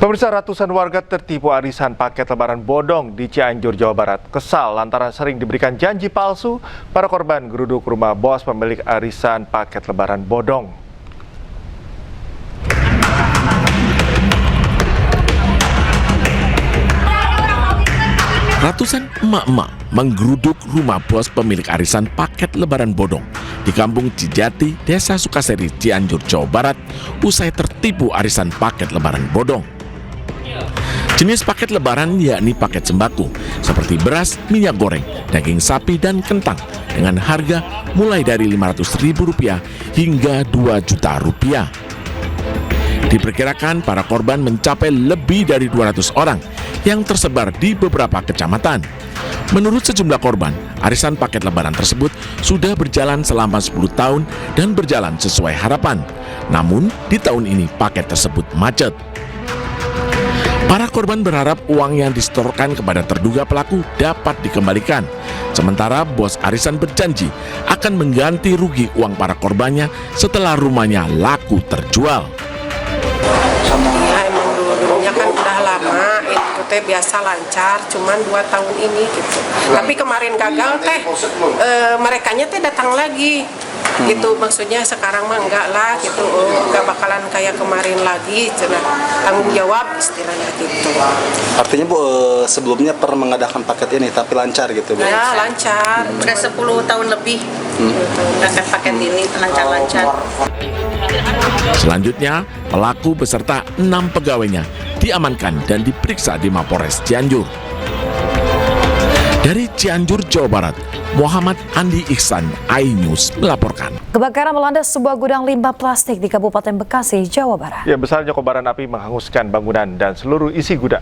Pemirsa, ratusan warga tertipu arisan paket lebaran bodong di Cianjur, Jawa Barat. Kesal lantaran sering diberikan janji palsu, para korban geruduk rumah bos pemilik arisan paket lebaran bodong. Ratusan emak-emak menggeruduk rumah bos pemilik arisan paket lebaran bodong di Kampung Cijati, Desa Sukaseri, Cianjur, Jawa Barat, usai tertipu arisan paket lebaran bodong. Jenis paket lebaran yakni paket sembako seperti beras, minyak goreng, daging sapi, dan kentang dengan harga mulai dari Rp500.000 hingga Rp2.000.000. Diperkirakan para korban mencapai lebih dari 200 orang yang tersebar di beberapa kecamatan. Menurut sejumlah korban, arisan paket lebaran tersebut sudah berjalan selama 10 tahun dan berjalan sesuai harapan. Namun, di tahun ini paket tersebut macet. Para korban berharap uang yang disetorkan kepada terduga pelaku dapat dikembalikan. Sementara bos arisan berjanji akan mengganti rugi uang para korbannya setelah rumahnya laku terjual. Ya emang dulunya kan udah lama, itu teh biasa lancar, cuman 2 tahun ini gitu. Tapi kemarin gagal teh, merekanya teh datang lagi. Gitu maksudnya sekarang mah enggak lah gitu, enggak bakalan kayak kemarin lagi, tanggung jawab istilahnya gitu. Artinya Bu, sebelumnya pernah mengadakan paket ini tapi lancar gitu Bu? Ya lancar, udah 10 tahun lebih mengadakan paket ini lancar-lancar. Selanjutnya, pelaku beserta 6 pegawainya diamankan dan diperiksa di Mapolres Cianjur. Dari Cianjur, Jawa Barat, Muhammad Andi Ihsan, iNews melaporkan. Kebakaran melanda sebuah gudang limbah plastik di Kabupaten Bekasi, Jawa Barat. Ya, besarnya kobaran api menghanguskan bangunan dan seluruh isi gudang.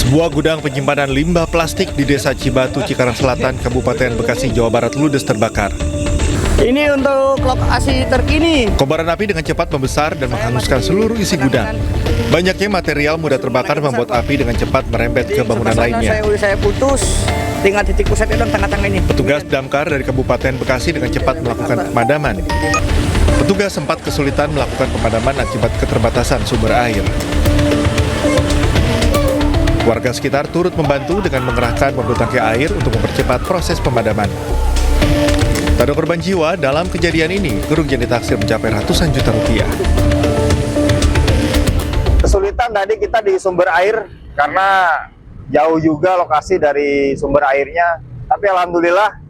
Sebuah gudang penyimpanan limbah plastik di Desa Cibatu, Cikarang Selatan, Kabupaten Bekasi, Jawa Barat ludes terbakar. Ini untuk lokasi terkini. Kobaran api dengan cepat membesar dan menghanguskan seluruh isi gudang. Banyaknya material mudah terbakar membuat api dengan cepat merembet ke bangunan lainnya. Saya putus dengan titik pusat itu tengah-tengah ini. Petugas damkar dari Kabupaten Bekasi dengan cepat melakukan pemadaman. Petugas sempat kesulitan melakukan pemadaman akibat keterbatasan sumber air. Warga sekitar turut membantu dengan mengerahkan mobil tangki air untuk mempercepat proses pemadaman. Tak ada korban jiwa dalam kejadian ini, kerugian ditaksir mencapai ratusan juta rupiah. Kesulitan tadi kita di sumber air karena jauh juga lokasi dari sumber airnya. Tapi alhamdulillah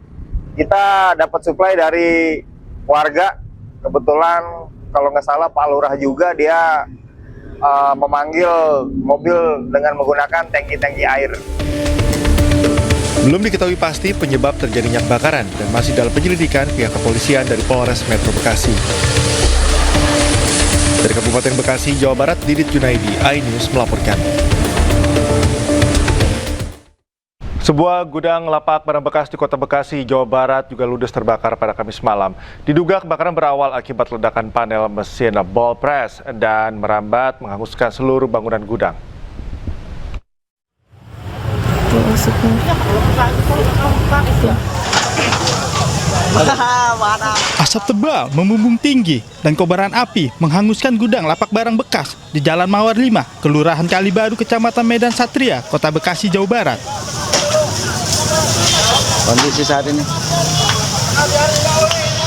kita dapat suplai dari warga. Kebetulan kalau nggak salah Pak Lurah juga dia memanggil mobil dengan menggunakan tangki-tangki air. Belum diketahui pasti penyebab terjadinya kebakaran dan masih dalam penyelidikan pihak kepolisian dari Polres Metro Bekasi. Dari Kabupaten Bekasi, Jawa Barat, Didit Junaidi, iNews melaporkan. Sebuah gudang lapak barang bekas di Kota Bekasi, Jawa Barat juga ludes terbakar pada Kamis malam. Diduga kebakaran berawal akibat ledakan panel mesin ball press dan merambat menghanguskan seluruh bangunan gudang. Asap tebal membumbung tinggi dan kobaran api menghanguskan gudang lapak barang bekas di Jalan Mawar 5, Kelurahan Kalibaru, Kecamatan Medan Satria, Kota Bekasi, Jawa Barat. Kondisi saat ini?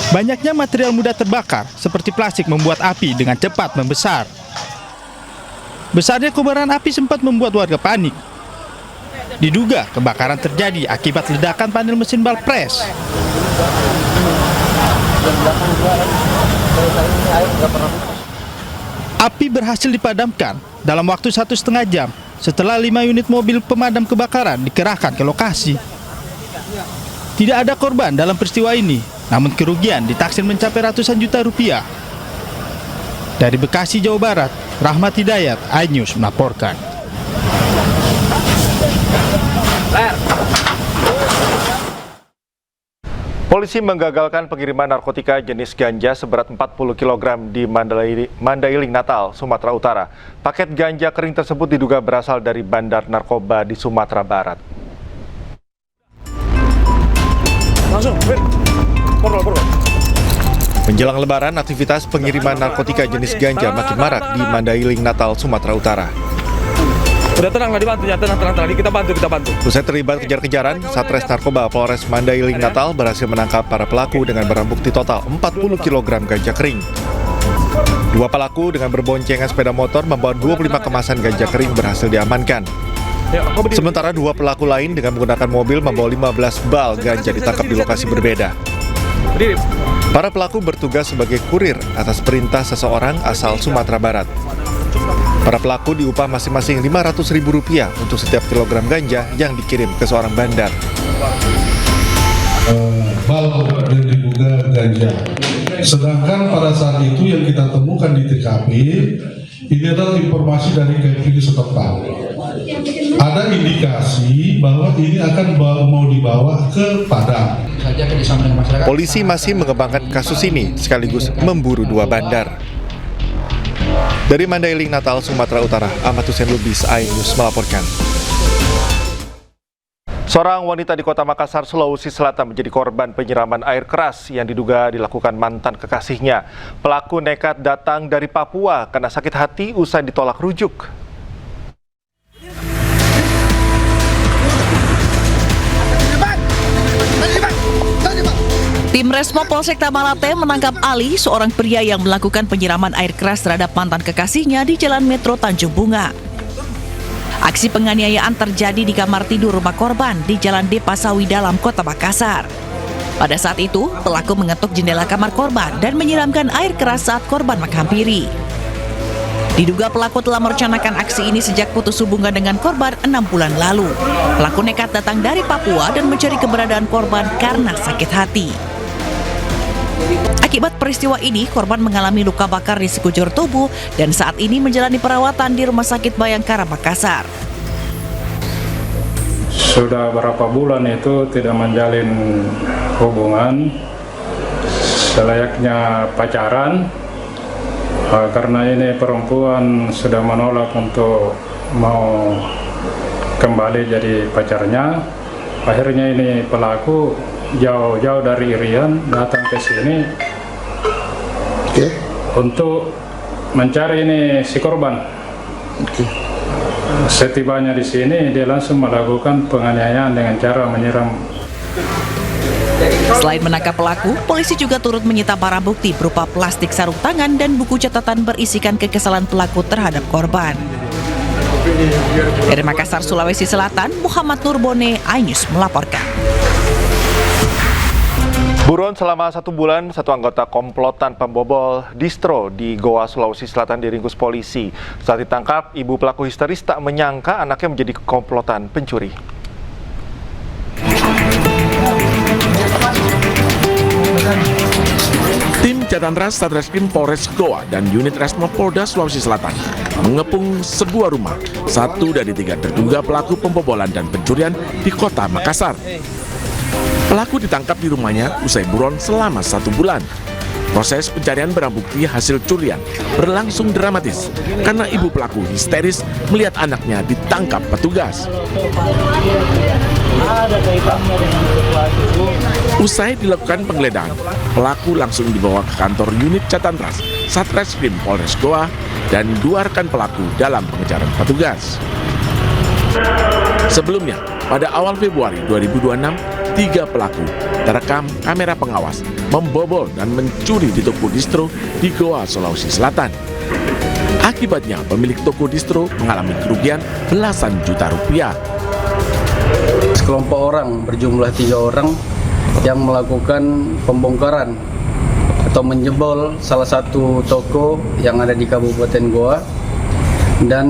Banyaknya material mudah terbakar seperti plastik membuat api dengan cepat membesar. Besarnya kobaran api sempat membuat warga panik. Diduga kebakaran terjadi akibat ledakan panel mesin ball press. Api berhasil dipadamkan dalam waktu 1,5 jam setelah 5 unit mobil pemadam kebakaran dikerahkan ke lokasi. Tidak ada korban dalam peristiwa ini, namun kerugian ditaksir mencapai ratusan juta rupiah. Dari Bekasi, Jawa Barat, Rahmat Hidayat, iNews melaporkan. Polisi menggagalkan pengiriman narkotika jenis ganja seberat 40 kg di Mandailing, Natal, Sumatera Utara. Paket ganja kering tersebut diduga berasal dari bandar narkoba di Sumatera Barat. Langsung, Menjelang Lebaran, aktivitas pengiriman narkotika jenis ganja makin marak di Mandailing, Natal, Sumatera Utara. Udah tenang, dibantu ya, tenang. Kita bantu. Usai terlibat kejar-kejaran, Satres Narkoba Polres Mandailing, Natal berhasil menangkap para pelaku dengan barang bukti total 40 kg ganja kering. Dua pelaku dengan berboncengan sepeda motor membawa 25 kemasan ganja kering berhasil diamankan. Sementara dua pelaku lain dengan menggunakan mobil membawa 15 bal ganja ditangkap di lokasi berbeda. Para pelaku bertugas sebagai kurir atas perintah seseorang asal Sumatera Barat. Para pelaku diupah masing-masing Rp500.000 untuk setiap kilogram ganja yang dikirim ke seorang bandar. Bal yang diduga ganja. Sedangkan pada saat itu yang kita temukan di TKP, ini adalah informasi dari KPP setempat. Ada indikasi bahwa ini akan mau dibawa ke Padang. Polisi masih mengembangkan kasus ini sekaligus memburu dua bandar. Dari Mandailing, Natal, Sumatera Utara, Ahmad Hussein Lubis, iNews melaporkan. Seorang wanita di Kota Makassar, Sulawesi Selatan menjadi korban penyiraman air keras yang diduga dilakukan mantan kekasihnya. Pelaku nekat datang dari Papua karena sakit hati usai ditolak rujuk. Tim Resmo Polsek Tamalate menangkap Ali, seorang pria yang melakukan penyiraman air keras terhadap mantan kekasihnya di Jalan Metro Tanjung Bunga. Aksi penganiayaan terjadi di kamar tidur rumah korban di Jalan Depasawi Dalam, Kota Makassar. Pada saat itu, pelaku mengetuk jendela kamar korban dan menyiramkan air keras saat korban menghampiri. Diduga pelaku telah merencanakan aksi ini sejak putus hubungan dengan korban 6 bulan lalu. Pelaku nekat datang dari Papua dan mencari keberadaan korban karena sakit hati. Akibat peristiwa ini, korban mengalami luka bakar di sekujur tubuh dan saat ini menjalani perawatan di Rumah Sakit Bayangkara, Makassar. Sudah berapa bulan itu tidak menjalin hubungan selayaknya pacaran, karena ini perempuan sudah menolak untuk mau kembali jadi pacarnya. Akhirnya ini pelaku jauh-jauh dari Irian datang ke sini untuk mencari ini si korban. Setibanya di sini dia langsung melakukan penganiayaan dengan cara menyiram. Selain menangkap pelaku, polisi juga turut menyita barang bukti berupa plastik sarung tangan dan buku catatan berisikan kekesalan pelaku terhadap korban. Dari Makassar, Sulawesi Selatan, Muhammad Nurbone, iNews melaporkan. Buron selama 1 bulan, satu anggota komplotan pembobol distro di Goa, Sulawesi Selatan diringkus polisi. Saat ditangkap, ibu pelaku histeris tak menyangka anaknya menjadi komplotan pencuri. Tim Jatantras Satreskrim Polres Goa dan unit Resmo Polda Sulawesi Selatan mengepung sebuah rumah, satu dari 3 terduga pelaku pembobolan dan pencurian di Kota Makassar. Pelaku ditangkap di rumahnya usai buron selama 1 bulan. Proses pencarian barang bukti hasil curian berlangsung dramatis karena ibu pelaku histeris melihat anaknya ditangkap petugas. Usai dilakukan penggeledahan, pelaku langsung dibawa ke kantor unit Jatantras Satreskrim Polres Goa dan 2 rekan pelaku dalam pengejaran petugas. Sebelumnya, pada awal Februari 2026, 3 pelaku terekam kamera pengawas membobol dan mencuri di toko distro di Goa, Sulawesi Selatan. Akibatnya, pemilik toko distro mengalami kerugian belasan juta rupiah. Sekelompok orang berjumlah 3 orang yang melakukan pembongkaran atau menjebol salah satu toko yang ada di Kabupaten Goa dan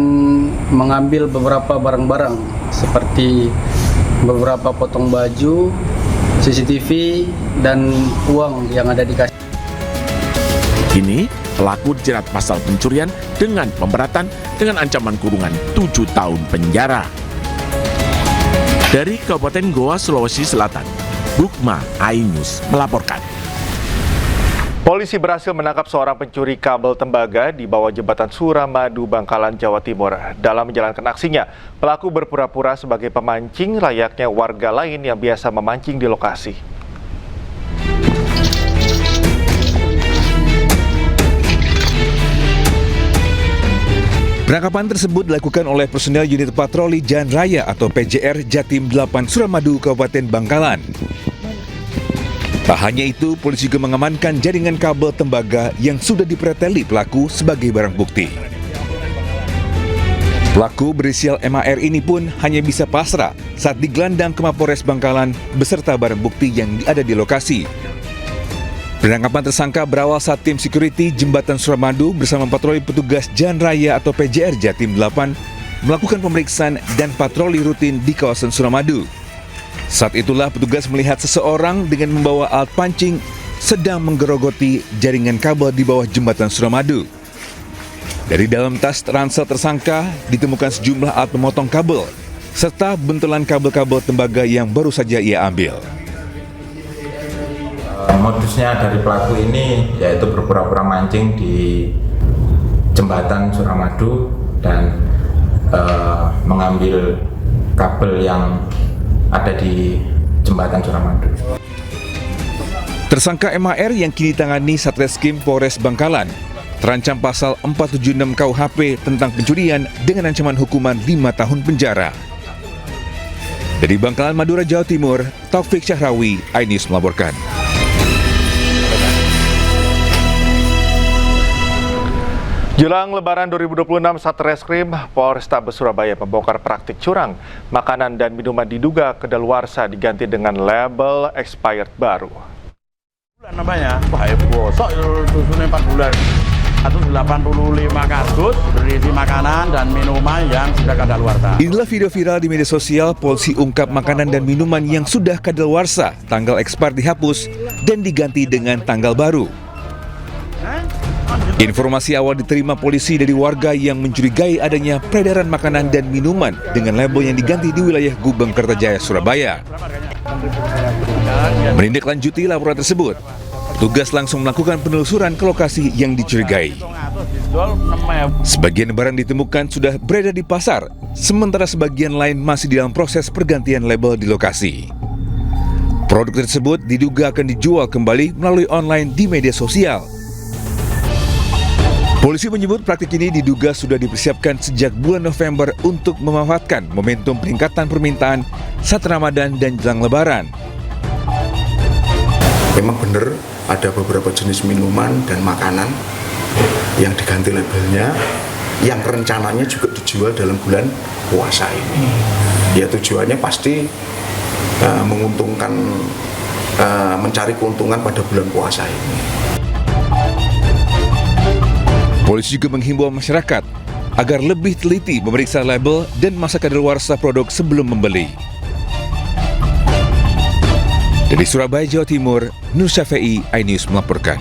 mengambil beberapa barang-barang seperti beberapa potong baju, CCTV, dan uang yang ada di kas. Kini, pelaku dijerat pasal pencurian dengan pemberatan dengan ancaman kurungan 7 tahun penjara. Dari Kabupaten Goa, Sulawesi Selatan, Bukma, iNews melaporkan. Polisi berhasil menangkap seorang pencuri kabel tembaga di bawah jembatan Suramadu, Bangkalan, Jawa Timur. Dalam menjalankan aksinya, pelaku berpura-pura sebagai pemancing layaknya warga lain yang biasa memancing di lokasi. Penangkapan tersebut dilakukan oleh personel unit patroli Jalan Raya atau PJR Jatim 8 Suramadu, Kabupaten Bangkalan. Tak hanya itu, polisi juga mengamankan jaringan kabel tembaga yang sudah dipreteli pelaku sebagai barang bukti. Pelaku berinisial MAR ini pun hanya bisa pasrah saat digelandang ke Mapolres Bangkalan beserta barang bukti yang ada di lokasi. Penangkapan tersangka berawal saat tim security Jembatan Suramadu bersama patroli petugas Jalan Raya atau PJR Jatim 8 melakukan pemeriksaan dan patroli rutin di kawasan Suramadu. Saat itulah petugas melihat seseorang dengan membawa alat pancing sedang menggerogoti jaringan kabel di bawah Jembatan Suramadu. Dari dalam tas ransel tersangka ditemukan sejumlah alat pemotong kabel serta buntelan kabel-kabel tembaga yang baru saja ia ambil. Modusnya dari pelaku ini yaitu berpura-pura mancing di Jembatan Suramadu dan mengambil kabel yang ada di Jembatan Suramadu. Tersangka MAR yang kini ditangani Satreskrim Polres Bangkalan terancam pasal 476 KUHP tentang pencurian dengan ancaman hukuman 5 tahun penjara. Dari Bangkalan, Madura, Jawa Timur, Taufik Syahrawi, iNews melaporkan. Jelang Lebaran 2026, Satreskrim Polrestabes Surabaya membongkar praktik curang makanan dan minuman diduga kedaluarsa diganti dengan label expired baru. Namanya, wah bosok susunya 4 bulan. 185 kardus berisi makanan dan minuman yang sudah kadaluarsa. Inilah video viral di media sosial. Polisi ungkap makanan dan minuman yang sudah kadaluarsa, tanggal ekspor dihapus dan diganti dengan tanggal baru. Informasi awal diterima polisi dari warga yang mencurigai adanya peredaran makanan dan minuman dengan label yang diganti di wilayah Gubeng Kertajaya, Surabaya. Menindaklanjuti laporan tersebut, petugas langsung melakukan penelusuran ke lokasi yang dicurigai. Sebagian barang ditemukan sudah beredar di pasar, sementara sebagian lain masih dalam proses pergantian label di lokasi. Produk tersebut diduga akan dijual kembali melalui online di media sosial. Polisi menyebut praktik ini diduga sudah dipersiapkan sejak bulan November untuk memanfaatkan momentum peningkatan permintaan saat Ramadan dan jelang Lebaran. Memang benar ada beberapa jenis minuman dan makanan yang diganti labelnya, yang rencananya juga dijual dalam bulan puasa ini. Ya tujuannya pasti menguntungkan, mencari keuntungan pada bulan puasa ini. Polisi juga menghimbau masyarakat agar lebih teliti memeriksa label dan masa kadaluarsa produk sebelum membeli. Dari Surabaya, Jawa Timur, Nur Syafi'i, iNews melaporkan.